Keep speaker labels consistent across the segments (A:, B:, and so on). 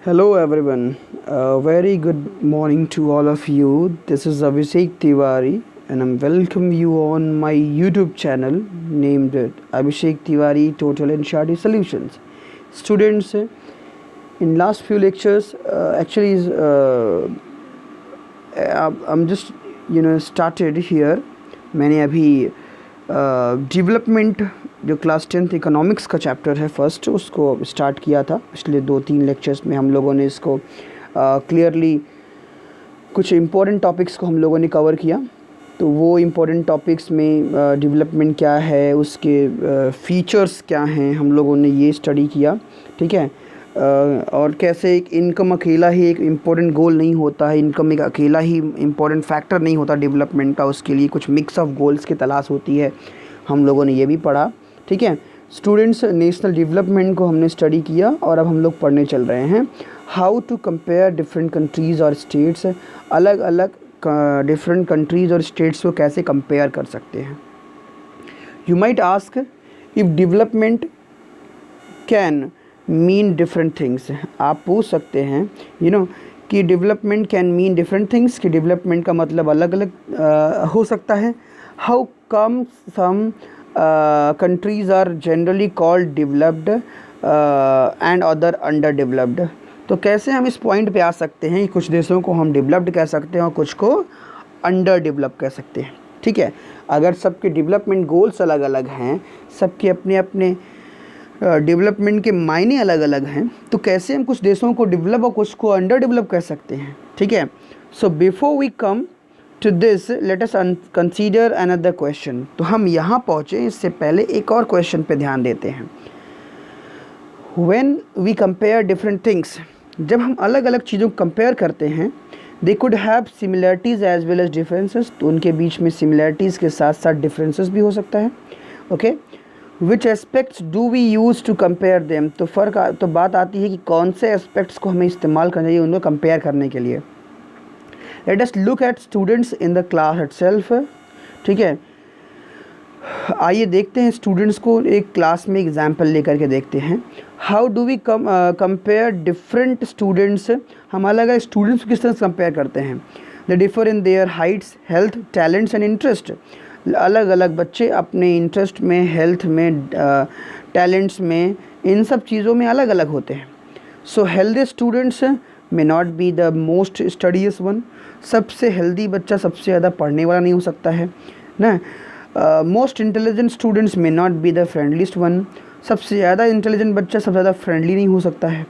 A: Hello everyone. Very good morning to all of you. This is Abhishek Tiwari and I'm welcome you on my YouTube channel named Abhishek Tiwari Total and Shardy Solutions. Students, in last few lectures, I'm just started here. मैंने अभी development जो class 10th economics का chapter है first उसको start किया था। पिछले 2-3 lectures में हम लोगों ने इसको क्लियरली कुछ इम्पोर्टेंट टॉपिक्स को हम लोगों ने कवर किया। तो वो इम्पोर्टेंट टॉपिक्स में डेवलपमेंट क्या है, उसके फीचर्स क्या हैं, हम लोगों ने ये स्टडी किया। ठीक है। और कैसे एक इनकम अकेला ही एक इम्पोर्टेंट गोल नहीं होता है, इनकम एक अकेला ही इम्पोर्टेंट फैक्टर नहीं होता डेवलपमेंट का, उसके लिए कुछ मिक्स ऑफ गोल्स की तलाश होती है। हम लोगों ने ये भी पढ़ा। ठीक है स्टूडेंट्स, नेशनल डेवलपमेंट को हमने स्टडी किया और अब हम लोग पढ़ने चल रहे हैं how to compare different countries और स्टेट्स। अलग अलग डिफरेंट कंट्रीज़ और स्टेट्स को कैसे कंपेयर कर सकते हैं। You might ask if development can mean different things. आप पूछ सकते हैं कि development can mean different things, कि डेवलपमेंट का मतलब अलग अलग हो सकता है। How come some countries are generally called developed and other underdeveloped। तो कैसे हम इस पॉइंट पे आ सकते हैं कि कुछ देशों को हम डेवलप्ड कह सकते हैं और कुछ को अंडर डेवलप कह सकते हैं। ठीक है, अगर सबके डेवलपमेंट गोल्स अलग अलग हैं, सबके अपने अपने डेवलपमेंट के मायने अलग अलग हैं, तो कैसे हम कुछ देशों को डेवलप और कुछ को अंडर डेवलप कह सकते हैं। ठीक है, so before we come to this let us consider another question. तो हम यहाँ पहुँचे इससे पहले एक और क्वेश्चन पे ध्यान देते हैं। When we compare different things, जब हम अलग अलग चीज़ों को कंपेयर करते हैं, they could have similarities as well as differences. तो उनके बीच में सिमिलरिटीज़ के साथ साथ डिफरेंसेस भी हो सकता है। Okay, which aspects do we use to compare them. तो बात आती है कि कौन से एस्पेक्ट्स को हमें इस्तेमाल करना चाहिए उनको कंपेयर करने के लिए। Let us look at students in the class itself. ठीक है, आइए देखते हैं स्टूडेंट्स को एक क्लास में एग्जाम्पल लेकर के देखते हैं। How do we compare different students. हम अलग अलग स्टूडेंट्स को किस तरह से कंपेयर करते हैं। The differ in their Heights, health, talents and interest. अलग अलग बच्चे अपने इंटरेस्ट में, हेल्थ में, टैलेंट्स में, इन सब चीज़ों में अलग अलग होते हैं। So healthy students may not be the most studies one. सबसे हेल्दी बच्चा सबसे ज़्यादा पढ़ने वाला नहीं हो सकता है ना। Most intelligent students may not be the फ्रेंडलीस्ट one. सबसे ज़्यादा इंटेलिजेंट बच्चा सबसे ज़्यादा फ्रेंडली नहीं हो सकता है।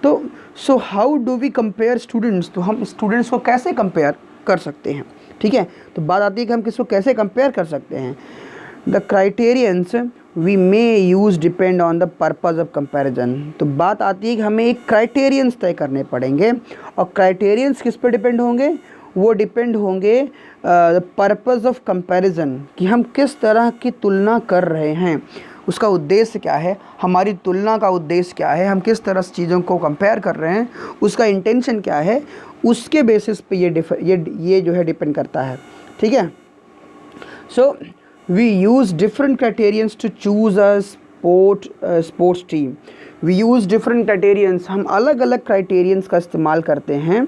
A: तो so how do we compare students. तो हम स्टूडेंट्स को कैसे कंपेयर कर सकते हैं। ठीक है, तो बात आती है कि हम किसको कैसे कंपेयर कर सकते हैं। The criterions we may use depend on the purpose of comparison. तो बात आती है कि हमें एक क्राइटेरियंस तय करने पड़ेंगे और क्राइटेरियंस किस पर डिपेंड होंगे, वो डिपेंड होंगे द पर्पज़ ऑफ कंपैरिजन, कि हम किस तरह की तुलना कर रहे हैं, उसका उद्देश्य क्या है, हमारी तुलना का उद्देश्य क्या है, हम किस तरह से चीज़ों को कंपेयर कर रहे हैं, उसका इंटेंशन क्या है, उसके बेसिस पे ये जो है डिपेंड करता है। ठीक है, सो we use different criterions to choose a sports team। we use different criterions, हम अलग अलग criterions का इस्तेमाल करते हैं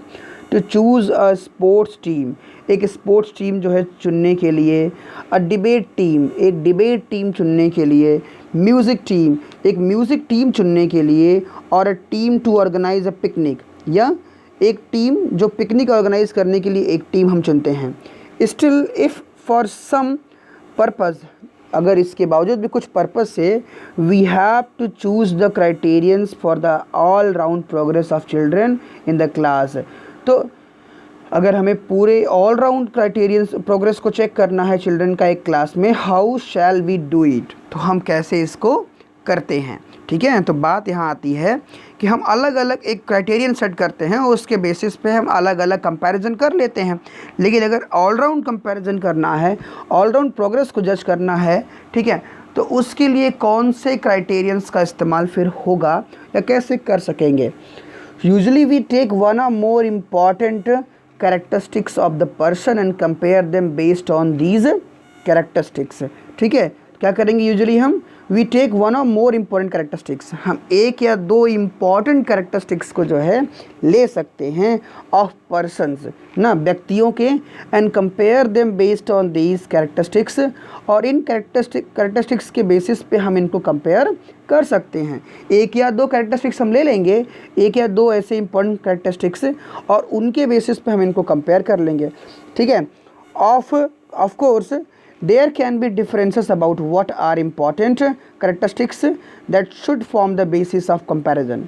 A: to choose a sports team। एक स्पोर्ट्स टीम जो है चुनने के लिए, अ डिबेट टीम एक डिबेट टीम चुनने के लिए, म्यूज़िक टीम एक म्यूज़िक टीम चुनने के लिए, और a team to organize a picnic, या एक टीम जो पिकनिक ऑर्गेनाइज करने के लिए एक टीम हम चुनते हैं। Still if for some purpose, अगर इसके बावजूद भी कुछ पर्पज़ से, we have to choose the criterions for the all round progress of children in the class. तो अगर हमें पूरे ऑल राउंड क्राइटेरियंस प्रोग्रेस को चेक करना है चिल्ड्रन का एक क्लास में, how shall we do it. तो हम कैसे इसको करते हैं। ठीक है, तो बात यहाँ आती है कि हम अलग अलग एक क्राइटेरियन सेट करते हैं और उसके बेसिस पे हम अलग अलग कंपैरिजन कर लेते हैं। लेकिन अगर ऑल राउंड कंपैरिजन करना है, ऑल राउंड प्रोग्रेस को जज करना है, ठीक है, तो उसके लिए कौन से क्राइटेरियंस का इस्तेमाल फिर होगा या कैसे कर सकेंगे। यूजुअली वी टेक वन और more important characteristics of the person and compare them based on these characteristics. ठीक है, क्या करेंगे यूजुअली हम वी टेक वन और मोर इम्पॉर्टेंट कैरेक्टरिस्टिक्स, हम एक या दो इम्पॉर्टेंट कैरेक्टरिस्टिक्स को जो है ले सकते हैं ऑफ पर्सन्स ना, व्यक्तियों के, and compare them based on these characteristics, और इन कैरेक्टरिस्टिक्स के बेसिस पे हम इनको कंपेयर कर सकते हैं। एक या दो कैरेक्टरिस्टिक्स हम ले लेंगे, एक या दो ऐसे इंपॉर्टेंट कैरेक्टरिस्टिक्स, और उनके बेसिस पे हम इनको कंपेयर कर लेंगे, ठीक है। Of course there can be differences about what are important characteristics that should form the basis of comparison।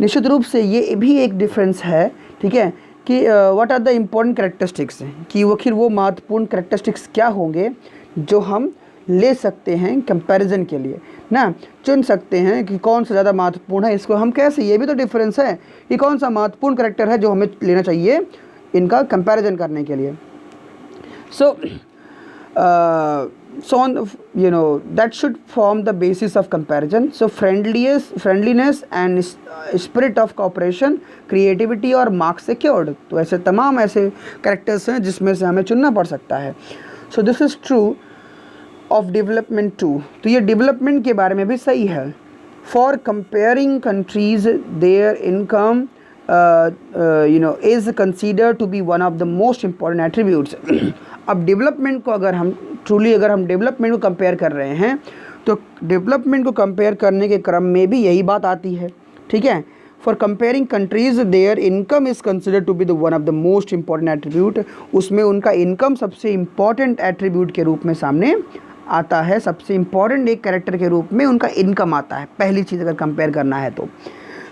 A: निश्चित रूप से ये भी एक डिफरेंस है, ठीक है, कि what are the important characteristics, कि वो महत्वपूर्ण कैरेक्टरिस्टिक्स क्या होंगे जो हम ले सकते हैं कंपैरिजन के लिए ना, चुन सकते हैं कि कौन सा ज़्यादा महत्वपूर्ण है। इसको हम कैसे, ये भी तो डिफरेंस है कि कौन सा महत्वपूर्ण कैरेक्टर है जो हमें लेना चाहिए इनका कंपैरिजन करने के लिए। सो on that should form the basis of comparison। so friendliness and spirit of cooperation, creativity और marks secured, तो ऐसे तमाम ऐसे कैरेक्टर्स हैं जिसमें से हमें चुनना पड़ सकता है। so this is true of development too, तो ये डेवलपमेंट के बारे में भी सही है। for comparing countries their income is considered to be one of the most important attributes। अब डेवलपमेंट को अगर हम डेवलपमेंट को कंपेयर कर रहे हैं तो डेवलपमेंट को कंपेयर करने के क्रम में भी यही बात आती है, ठीक है। For comparing countries their income is considered to be the one of the most important attribute, उसमें उनका इनकम सबसे इम्पॉर्टेंट एट्रीब्यूट के रूप में सामने आता है, सबसे इम्पॉर्टेंट एक कैरेक्टर के रूप में उनका इनकम आता है, पहली चीज़ अगर कंपेयर करना है तो।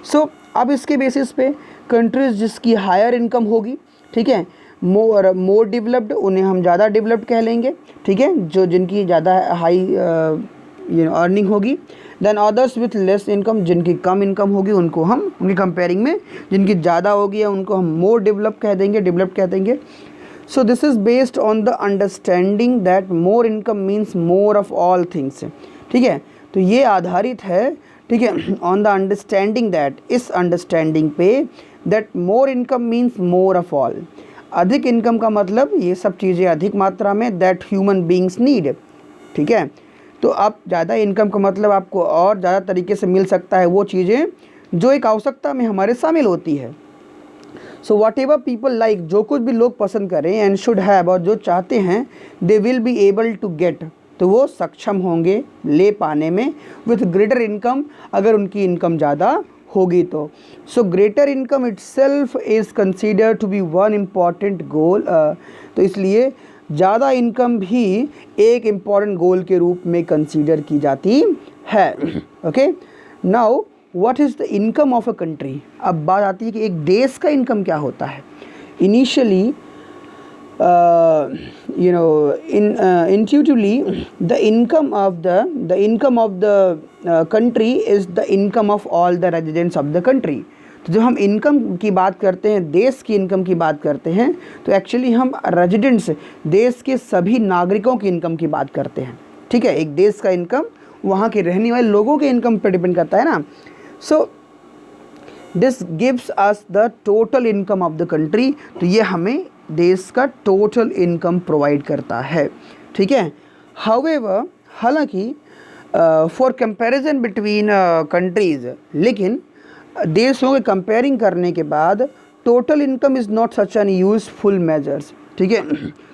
A: सो अब इसके बेसिस पे कंट्रीज़ जिसकी हायर इनकम होगी, ठीक है, मोर डेवलप्ड, उन्हें हम ज़्यादा डेवलप्ड कह लेंगे, ठीक है, जो जिनकी ज़्यादा हाई अर्निंग होगी। Than others with less income, जिनकी कम इनकम होगी उनको हम उनकी कंपेयरिंग में जिनकी ज़्यादा होगी उनको हम मोर डेवलप्ड कह देंगे। So this is based on the understanding that more income means more of all things, ठीक है। तो ये आधारित है, ठीक है, ऑन द अंडरस्टैंडिंग दैट, इस अंडरस्टैंडिंग पे that more income means more of all, अधिक इनकम का मतलब ये सब चीज़ें अधिक मात्रा में दैट ह्यूमन बींग्स नीड, ठीक है। तो अब ज़्यादा इनकम का मतलब आपको और ज़्यादा तरीके से मिल सकता है वो चीज़ें जो एक आवश्यकता में हमारे शामिल होती है। So what ever people like, जो कुछ भी लोग पसंद करें, एंड शुड हैव, और जो चाहते हैं, they will be able to get, तो वो सक्षम होंगे ले पाने में, विथ ग्रेटर इनकम, अगर उनकी इनकम ज़्यादा होगी तो। So greater income itself is considered to be one important goal, तो इसलिए ज़्यादा इनकम भी एक इम्पॉर्टेंट गोल के रूप में कंसीडर की जाती है। Okay, now what is the income of a country. अब बात आती है कि एक देश का इनकम क्या होता है। Initially intuitively the income of the country is the income of all the residents of the country। तो जब हम इनकम की बात करते हैं, देश की इनकम की बात करते हैं, तो एक्चुअली हम रेजिडेंट्स, देश के सभी नागरिकों की इनकम की बात करते हैं, ठीक है। एक देश का इनकम वहाँ के रहने वाले लोगों के इनकम पर डिपेंड करता है ना। So this gives us the total income of the country, तो ये हमें देश का टोटल इनकम प्रोवाइड करता है, ठीक है। हाउएवर, हालांकि फॉर कंपैरिजन बिटवीन कंट्रीज़, लेकिन देशों के कंपेयरिंग करने के बाद total income is not such an useful measures, ठीक है।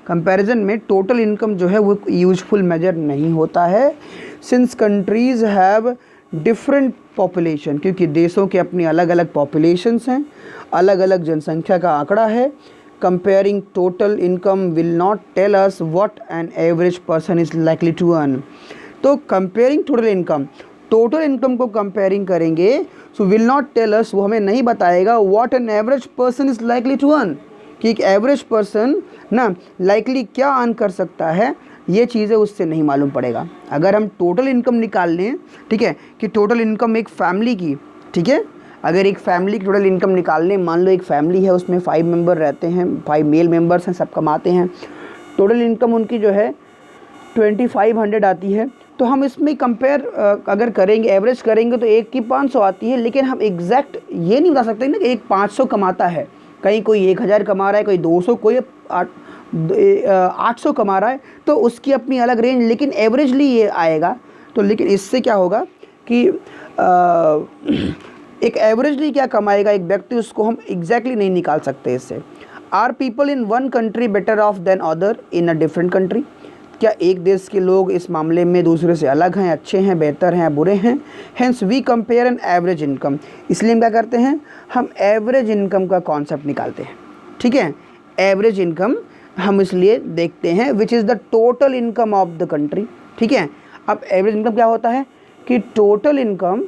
A: कंपैरिजन में टोटल इनकम जो है वो यूज़फुल मेजर नहीं होता है, since countries have different population, क्योंकि देशों के अपनी अलग अलग पॉपुलेशंस हैं, अलग अलग जनसंख्या का आंकड़ा है। Comparing total income will not tell us what an average person is likely to earn। तो comparing total income को comparing करेंगे, so will not tell us, वो हमें नहीं बताएगा what an average person is likely to earn, कि एक average person ना likely क्या अर्न कर सकता है, ये चीज़ें उससे नहीं मालूम पड़ेगा। अगर हम टोटल इनकम निकाल लें, ठीक है, कि टोटल इनकम एक फैमिली की, ठीक है, अगर एक फैमिली की टोटल इनकम निकाल लें, मान लो एक फैमिली है, उसमें 5 मेंबर रहते हैं, 5 मेल मेंबर्स हैं, सब कमाते हैं, टोटल इनकम उनकी जो है 2500 आती है, तो हम इसमें कंपेयर अगर करेंगे, एवरेज करेंगे तो एक की 500 आती है, लेकिन हम एग्जैक्ट ये नहीं बता सकते ना कि एक 500 कमाता है, कहीं कोई 1000 कमा रहा है, कोई 200, कोई 800 कमा रहा है, तो उसकी अपनी अलग रेंज, लेकिन एवरेजली ये आएगा, तो लेकिन इससे क्या होगा कि एक एवरेजली क्या कमाएगा एक व्यक्ति, उसको हम एग्जैक्टली नहीं निकाल सकते इससे। Are people in one country better off than other in a different country, क्या एक देश के लोग इस मामले में दूसरे से अलग हैं, अच्छे हैं, बेहतर हैं, बुरे हैं। Hence we compare an average income, इसलिए हम क्या करते हैं, हम एवरेज इनकम का कॉन्सेप्ट निकालते हैं। ठीक है, एवरेज इनकम हम इसलिए देखते हैं which is the total income of the country. ठीक है, अब एवरेज इनकम क्या होता है कि टोटल इनकम,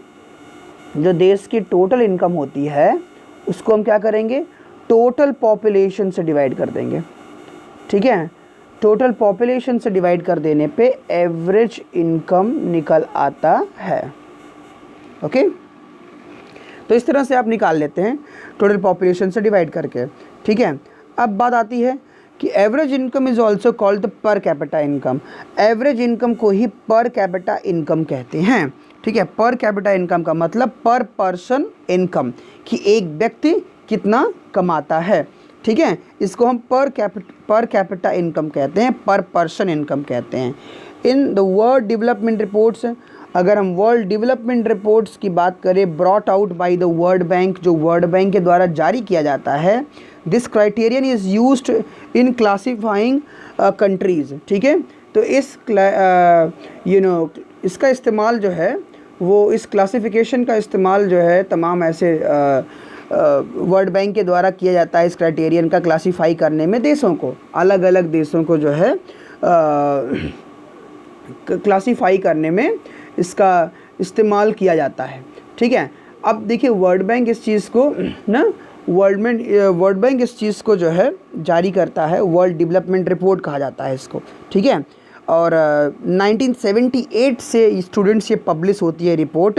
A: जो देश की टोटल इनकम होती है उसको हम क्या करेंगे, टोटल पॉपुलेशन से डिवाइड कर देंगे। ठीक है, टोटल पॉपुलेशन से डिवाइड कर देने पे एवरेज इनकम निकल आता है। ओके, तो इस तरह से आप निकाल लेते हैं टोटल पॉपुलेशन से डिवाइड करके। ठीक है, अब बात आती है कि average income is also called the पर कैपिटा इनकम। एवरेज इनकम को ही पर कैपिटा इनकम कहते हैं। ठीक है, पर कैपिटा इनकम का मतलब पर पर्सन इनकम, कि एक व्यक्ति कितना कमाता है। ठीक है, इसको हम पर कैपिटा इनकम कहते हैं, पर पर्सन इनकम कहते हैं। In the world development reports, अगर हम वर्ल्ड डेवलपमेंट रिपोर्ट्स की बात करें, brought out by the world bank, जो वर्ल्ड बैंक के द्वारा जारी किया जाता है, this criterion is used in classifying countries. ठीक है, तो इस इसका इस्तेमाल जो है वो, इस क्लासिफिकेशन का इस्तेमाल जो है तमाम ऐसे वर्ल्ड बैंक के द्वारा किया जाता है इस क्राइटेरियन का क्लासीफाई करने में, देशों को, अलग अलग देशों को जो है क्लासीफाई करने में इसका इस्तेमाल किया जाता है। ठीक है, अब देखिए वर्ल्ड बैंक इस चीज़ को ना, वर्ल्ड बैंक इस चीज़ को जो है जारी करता है, वर्ल्ड डेवलपमेंट रिपोर्ट कहा जाता है इसको। ठीक है, और 1978 से स्टूडेंट्स ये पब्लिश होती है report,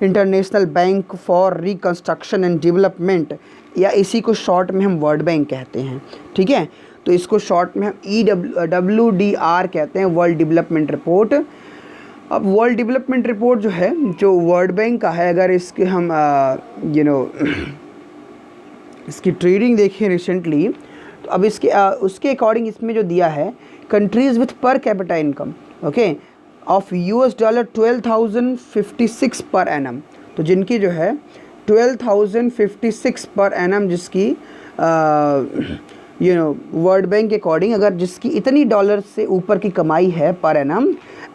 A: international bank for reconstruction and development, या इसी को शॉर्ट में हम वर्ल्ड बैंक कहते हैं। ठीक है, तो इसको शॉर्ट में हम EWDR कहते हैं, वर्ल्ड डेवलपमेंट रिपोर्ट। अब वर्ल्ड डेवलपमेंट रिपोर्ट जो है, जो वर्ल्ड बैंक का है, अगर इसके हम इसकी ट्रेडिंग देखें रिसेंटली, तो अब इसके उसके अकॉर्डिंग इसमें जो दिया है, कंट्रीज़ विथ पर capita income okay of $12,056 per annum, तो जिनकी जो है 12,056 पर एनम, जिसकी वर्ल्ड बैंक के अकॉर्डिंग अगर जिसकी इतनी डॉलर से ऊपर की कमाई है per annum,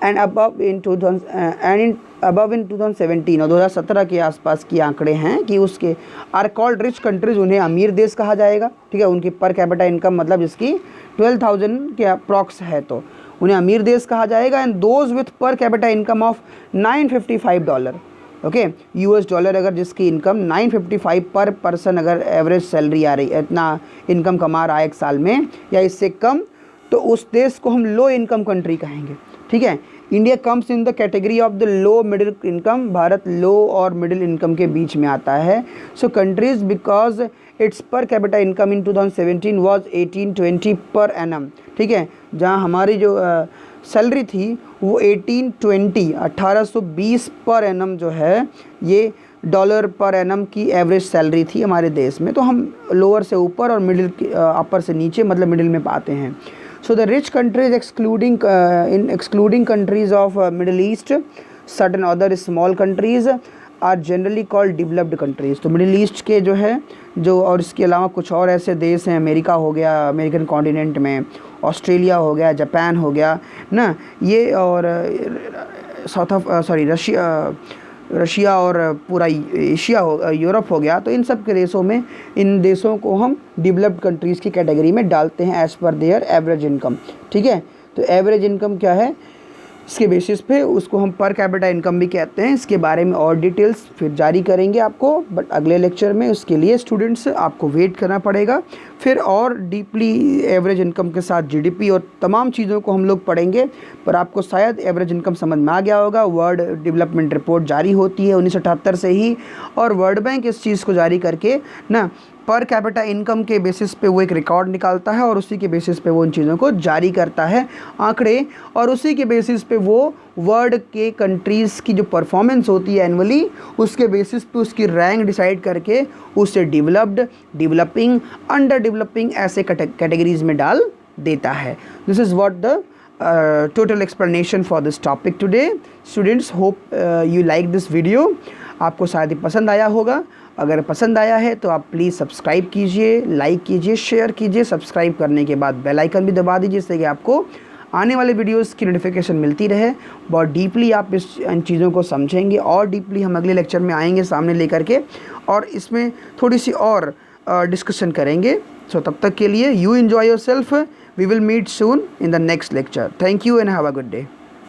A: and above in 2017 और 2017 के आसपास की आंकड़े हैं कि उसके आर कॉल्ड रिच कंट्रीज़, उन्हें अमीर देश कहा जाएगा। ठीक है, उनकी पर कैपिटा इनकम मतलब जिसकी 12,000 के अप्रॉक्स है तो उन्हें अमीर देश कहा जाएगा। एंड दोज विथ पर capita income of $955 okay US dollar, अगर जिसकी इनकम 955 पर पर्सन अगर एवरेज सैलरी आ रही है, इतना इनकम कमा रहा है एक साल में या इससे कम, तो उस देश को हम लो इनकम कंट्री कहेंगे। ठीक है, India comes in the category of the low middle income, Bharat low और मिडिल इनकम के बीच में आता है। So countries because its per capita income in 2017 was 1820 per annum. ठीक है, जहाँ हमारी जो सैलरी थी वो 1820 पर एनम जो है, ये डॉलर पर एनम की एवरेज सैलरी थी हमारे देश में। तो हम लोअर से ऊपर और मिडिल अपर से नीचे मतलब मिडिल में पाते हैं। So the rich countries excluding countries of Middle East, certain other small countries are generally called developed countries। तो मिडिल ईस्ट के जो है जो, और इसके अलावा कुछ और ऐसे देश हैं, अमेरिका हो गया, अमेरिकन कॉन्टिनेंट में ऑस्ट्रेलिया हो गया, जापान हो गया ना, ये और रशिया और पूरा एशिया हो, यूरोप हो गया, तो इन सब के देशों में, इन देशों को हम डेवलप्ड कंट्रीज़ की कैटेगरी में डालते हैं as per there average income. ठीक है, तो एवरेज इनकम क्या है, इसके बेसिस पे उसको हम पर कैपिटा इनकम भी कहते हैं। इसके बारे में और डिटेल्स फिर जारी करेंगे आपको, बट अगले लेक्चर में, उसके लिए स्टूडेंट्स आपको वेट करना पड़ेगा। फिर और डीपली एवरेज इनकम के साथ जीडीपी और तमाम चीज़ों को हम लोग पढ़ेंगे, पर आपको शायद एवरेज इनकम समझ में आ गया होगा। वर्ल्ड डेवलपमेंट रिपोर्ट जारी होती है 1978 से ही, और वर्ल्ड बैंक इस चीज़ को जारी करके ना पर कैपिटा इनकम के बेसिस पे वो एक रिकॉर्ड निकालता है और उसी के बेसिस पे वो उन चीज़ों को जारी करता है आंकड़े, और उसी के बेसिस पे वो वर्ल्ड के कंट्रीज़ की जो परफॉर्मेंस होती है एनुअली, उसके बेसिस पे उसकी रैंक डिसाइड करके उसे डेवलप्ड, डेवलपिंग, अंडर डेवलपिंग ऐसे कैटेगरीज़ में डाल देता है। This is what the total explanation for this topic today. Students, hope you like this video. आपको शायद ही पसंद आया होगा. अगर पसंद आया है तो आप प्लीज़ सब्सक्राइब कीजिए, लाइक कीजिए, शेयर कीजिए. सब्सक्राइब करने के बाद बेल आइकन भी दबा दीजिए जिससे कि आपको आने वाले वीडियोस की नोटिफिकेशन मिलती रहे. बहुत डीपली आप इन चीज़ों को समझेंगे और डीपली हम अगले लेक्चर में आएंगे सामने लेकर के और इसमें थोड़ी सी और डिस्कशन करेंगे. सो तब तक के लिए you enjoy yourself. We will meet soon in the next lecture. Thank you and have a good day.